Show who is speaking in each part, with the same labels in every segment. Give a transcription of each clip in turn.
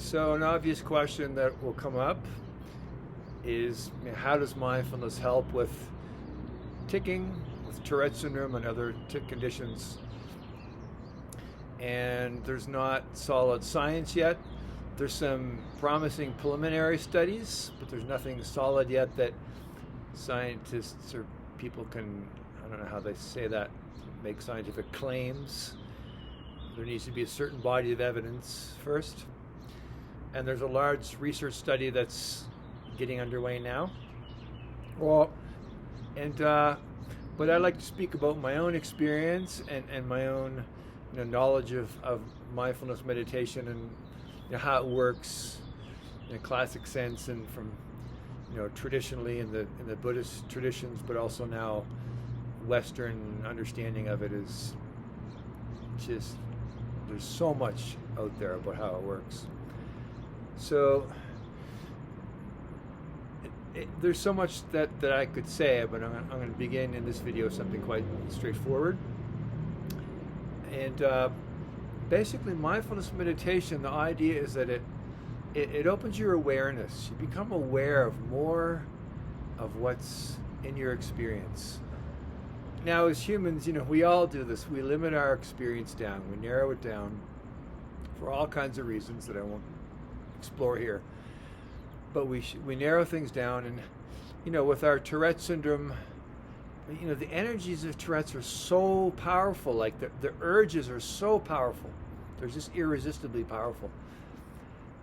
Speaker 1: So an obvious question that will come up is, how does mindfulness help with ticking, with Tourette syndrome and other tic conditions? And there's not solid science yet. There's some promising preliminary studies, but there's nothing solid yet that scientists or people can, I don't know how they say that, make scientific claims. There needs to be a certain body of evidence first. And there's a large research study that's getting underway now. Well, and but I like to speak about my own experience and my own knowledge of mindfulness meditation and how it works in a classic sense, and from traditionally in the Buddhist traditions, but also now Western understanding of it is just, there's so much out there about how it works. So there's so much that I could say, but I'm going to begin in this video with something quite straightforward. And basically, mindfulness meditation, the idea is that it opens your awareness. You become aware of more of what's in your experience. Now, as humans, we all do this. We limit our experience down. We narrow it down for all kinds of reasons that I won't explore here. But we narrow things down, and with our Tourette syndrome, the energies of Tourette's are so powerful. Like the urges are so powerful. They're just irresistibly powerful.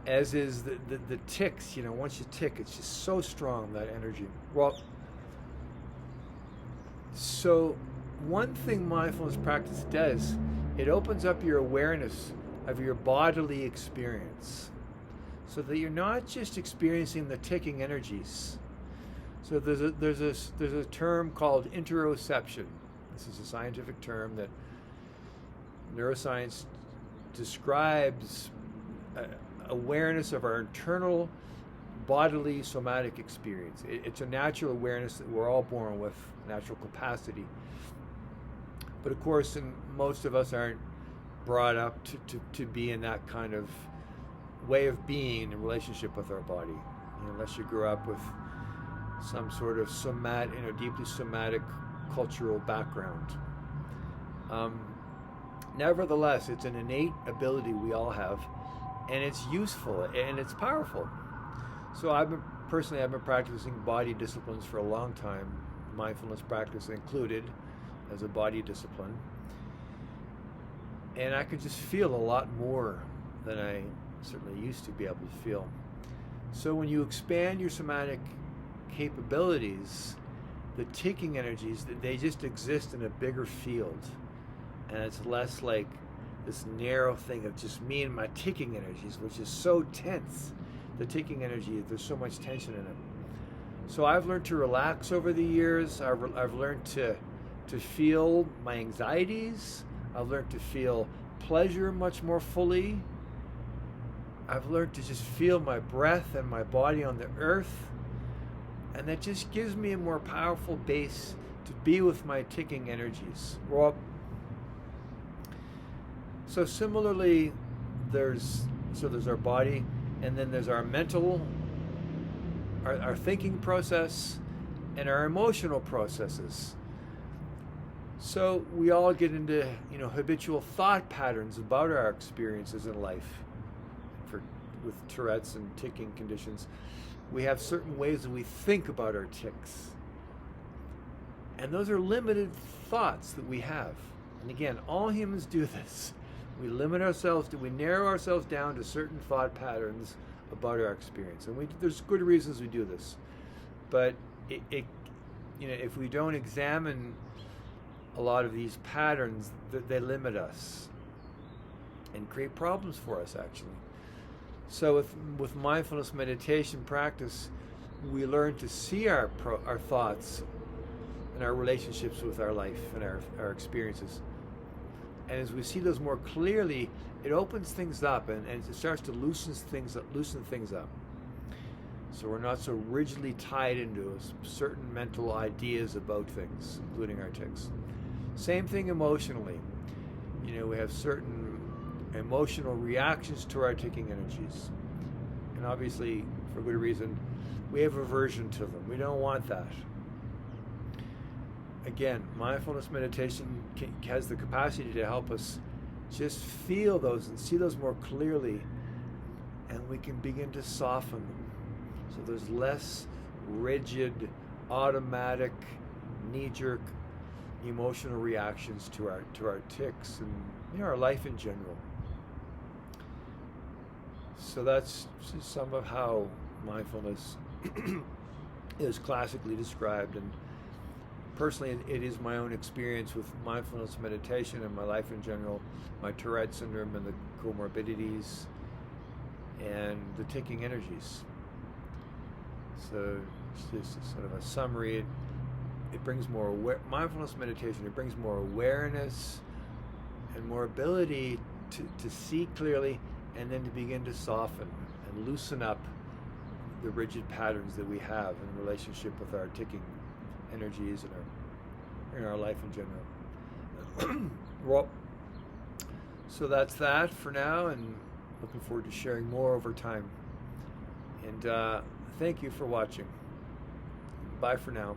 Speaker 1: As is the tics. Once you tick, it's just so strong, that energy. Well, so one thing mindfulness practice does, it opens up your awareness of your bodily experience, so that you're not just experiencing the ticking energies. So there's a term called interoception. This is a scientific term that neuroscience describes awareness of our internal bodily somatic experience. It's a natural awareness that we're all born with, natural capacity. But of course, most of us aren't brought up to be in that kind of way of being in relationship with our body, unless you grew up with some sort of deeply somatic cultural background. Nevertheless, it's an innate ability we all have, and it's useful and it's powerful. So I've been practicing body disciplines for a long time, mindfulness practice included as a body discipline, and I could just feel a lot more than I certainly used to be able to feel. So when you expand your somatic capabilities, the ticking energies, they just exist in a bigger field, and it's less like this narrow thing of just me and my ticking energies, which is so tense. The ticking energy, there's so much tension in it. So I've learned to relax over the years. I've learned to feel my anxieties. I've learned to feel pleasure much more fully. I've learned to just feel my breath and my body on the earth. And that just gives me a more powerful base to be with my ticking energies. Well, so similarly, there's our body, and then there's our mental, our thinking process, and our emotional processes. So we all get into habitual thought patterns about our experiences in life. With Tourette's and ticking conditions, we have certain ways that we think about our tics, and those are limited thoughts that we have. And again, all humans do this. We narrow ourselves down to certain thought patterns about our experience, and there's good reasons we do this. But if we don't examine a lot of these patterns, they limit us and create problems for us, actually. So with mindfulness meditation practice, we learn to see our thoughts and our relationships with our life and our experiences. And as we see those more clearly, it opens things up and it starts to loosen things up. So we're not so rigidly tied into certain mental ideas about things, including our tics. Same thing emotionally. We have certain emotional reactions to our ticking energies. And obviously, for good reason, we have aversion to them. We don't want that. Again, mindfulness meditation has the capacity to help us just feel those and see those more clearly, and we can begin to soften them. So there's less rigid, automatic, knee-jerk emotional reactions to our tics and our life in general. So that's just some of how mindfulness is classically described, and personally it is my own experience with mindfulness meditation and my life in general, my Tourette syndrome and the comorbidities and the ticking energies. So it's just sort of a summary. It brings more mindfulness meditation. It brings more awareness and more ability to see clearly, and then to begin to soften and loosen up the rigid patterns that we have in relationship with our ticking energies and in our life in general. Well, so that's that for now, and looking forward to sharing more over time. And thank you for watching. Bye for now.